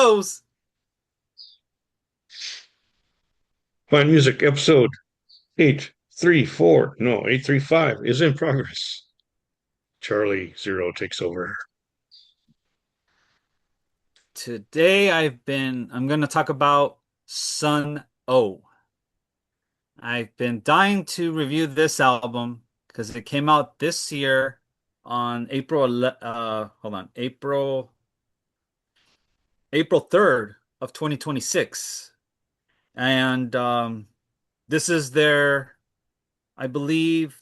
goes. Fine Music episode 834, no, 835 is in progress. Charlie Zero takes over. Today I'm going to talk about Sunn O. I've been dying to review this album because it came out this year on April 3rd of 2026. And this is their, I believe,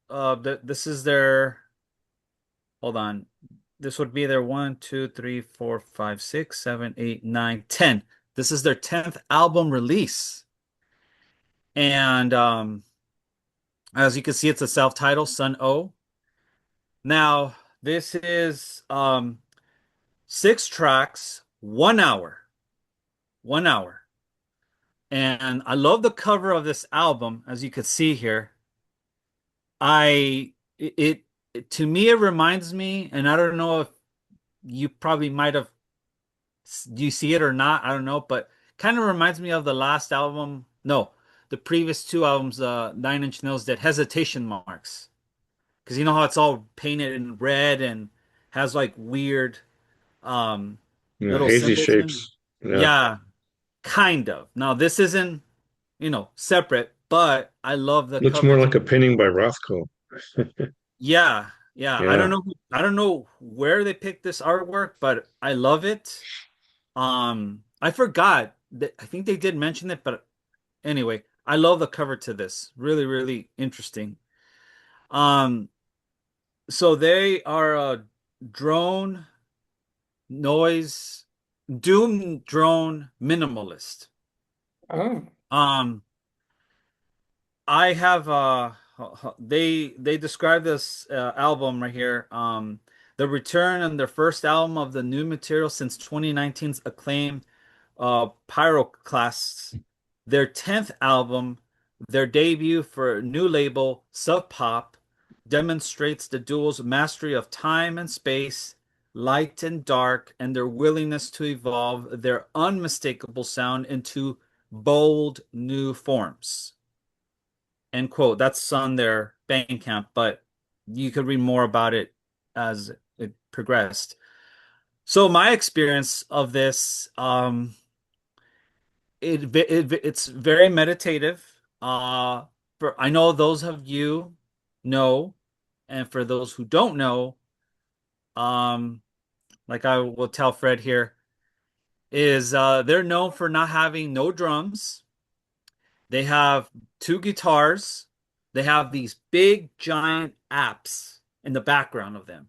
this is their, hold on. This would be their 1, 2, 3, 4, 5, 6, 7, 8, 9, 10. This is their 10th album release. And as you can see, it's a self-titled Sunn O. Now, this is 6 tracks, 1 hour. 1 hour. And I love the cover of this album, as you can see here. I to me it reminds me, and I don't know if you probably might have do you see it or not? I don't know, but kind of reminds me of the last album. No, the previous two albums, Nine Inch Nails did Hesitation Marks. Because you know how it's all painted in red and has like weird um Yeah, little hazy symbols in it. shapes. Yeah, Yeah, kind of. Now this isn't, separate, but I love the looks more covers. like a painting by Rothko. Yeah, yeah. I don't Yeah, know I don't know where they picked this artwork, but I love it. I forgot that I think they did mention it, but anyway, I love the cover to this. Really, really interesting. Um, so they are a drone noise doom drone minimalist. oh, Um, I have they describe this album right here, the return and their first album of the new material since 2019's acclaimed Pyroclasts, their 10th album, their debut for a new label, Sub Pop, demonstrates the duo's mastery of time and space, light and dark, and their willingness to evolve their unmistakable sound into bold new forms. End quote. That's on their Bandcamp, but you could read more about it as it progressed. So my experience of this, it's very meditative. For I know those of you know, and for those who don't know, um, like I will tell Fred here, is they're known for not having no drums. They have two guitars. They have these big giant apps in the background of them.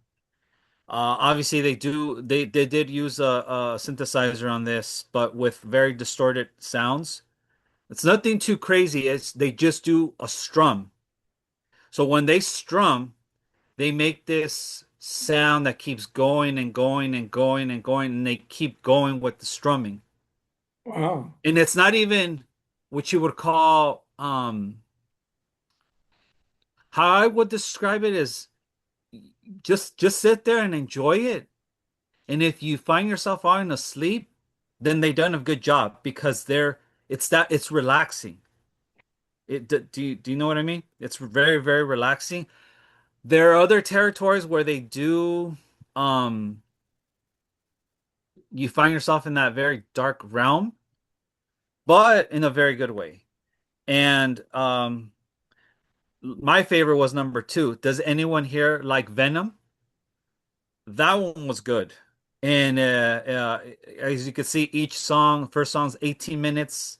Obviously, they did use a synthesizer on this, but with very distorted sounds. It's nothing too crazy. It's they just do a strum. So when they strum, they make this sound that keeps going and going and going and going, and they keep going with the strumming. wow. And it's not even what you would call how I would describe it is just sit there and enjoy it. And if you find yourself falling asleep, then they done a good job because it's relaxing. Do you know what I mean? It's very, very relaxing. There are other territories where they do um you find yourself in that very dark realm, but in a very good way. And my favorite was number two. Does anyone here like Venom? That one was good. And as you can see, each song, first song's 18 minutes,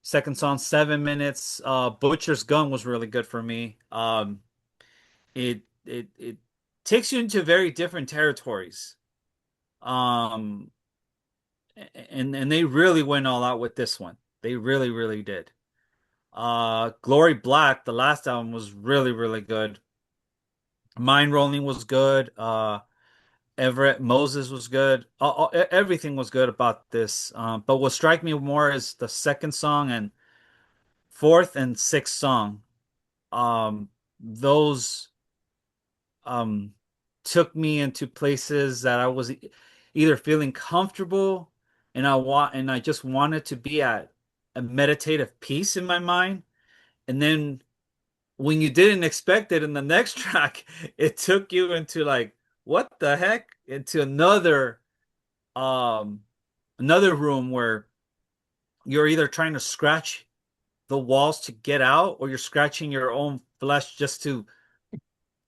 second song 7 minutes. Butcher's Gun was really good for me. It takes you into very different territories. Um, and they really went all out with this one. They really, really did. Glory Black, the last album was really, really good. Mind Rolling was good. Everett Moses was good. Everything was good about this. But what struck me more is the second song and fourth and sixth song. Those um took me into places that I was. either feeling comfortable and I just wanted to be at a meditative peace in my mind. And then when you didn't expect it in the next track, it took you into like, what the heck? Into um another room where you're either trying to scratch the walls to get out or you're scratching your own flesh just to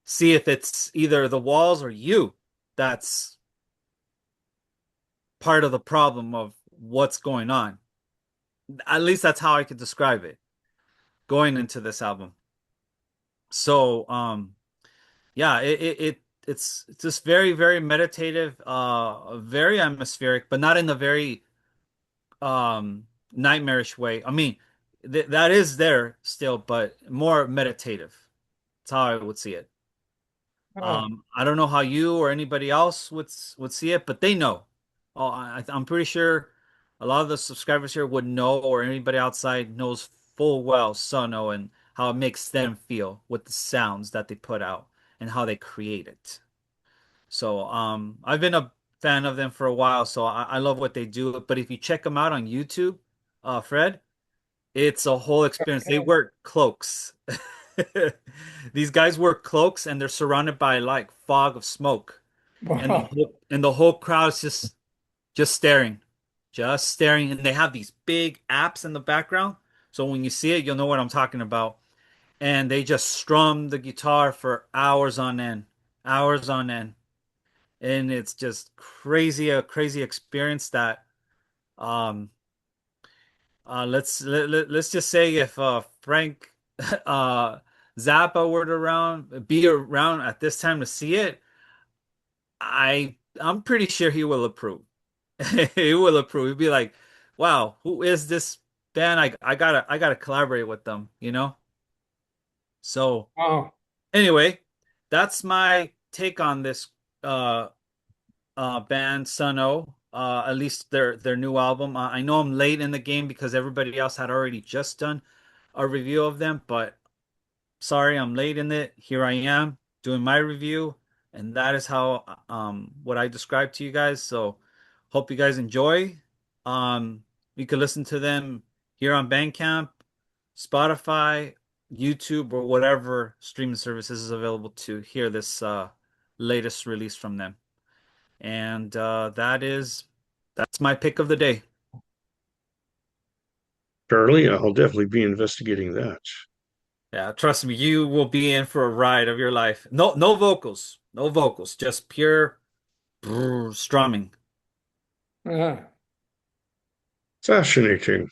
see if it's either the walls or you that's part of the problem of what's going on. At least that's how I could describe it going into this album. So, yeah, it's just very, very meditative, very atmospheric, but not in the very nightmarish way. I mean, th that is there still, but more meditative. That's how I would see it. Ah, I don't know how you or anybody else would see it, but they know. Oh, I'm pretty sure a lot of the subscribers here would know, or anybody outside knows full well Sunn O and how it makes them feel with the sounds that they put out and how they create it. So, I've been a fan of them for a while, so I love what they do. But if you check them out on YouTube, Fred, it's a whole experience. They okay. wear cloaks. These guys wear cloaks and they're surrounded by like fog of smoke. Wow. And the whole crowd is just staring. Just staring. And they have these big apps in the background. So when you see it, you'll know what I'm talking about. And they just strum the guitar for hours on end. Hours on end. And it's just a crazy experience that um let's just say if Frank uh Zappa were to around be around at this time to see it, I'm pretty sure he will approve. He will approve. He'd be like, "Wow, who is this band? I gotta collaborate with them, you know?" So Wow. anyway, that's my take on this uh band Sunn O. At least their new album. I know I'm late in the game because everybody else had already just done a review of them, but sorry, I'm late in it. Here I am doing my review, and that is how what I described to you guys. So hope you guys enjoy. You can listen to them here on Bandcamp, Spotify, YouTube, or whatever streaming services is available to hear this latest release from them. And that's my pick of the day. Charlie, I'll definitely be investigating that. Yeah, trust me, you will be in for a ride of your life. No vocals, no vocals, just pure strumming. Ah, fascinating.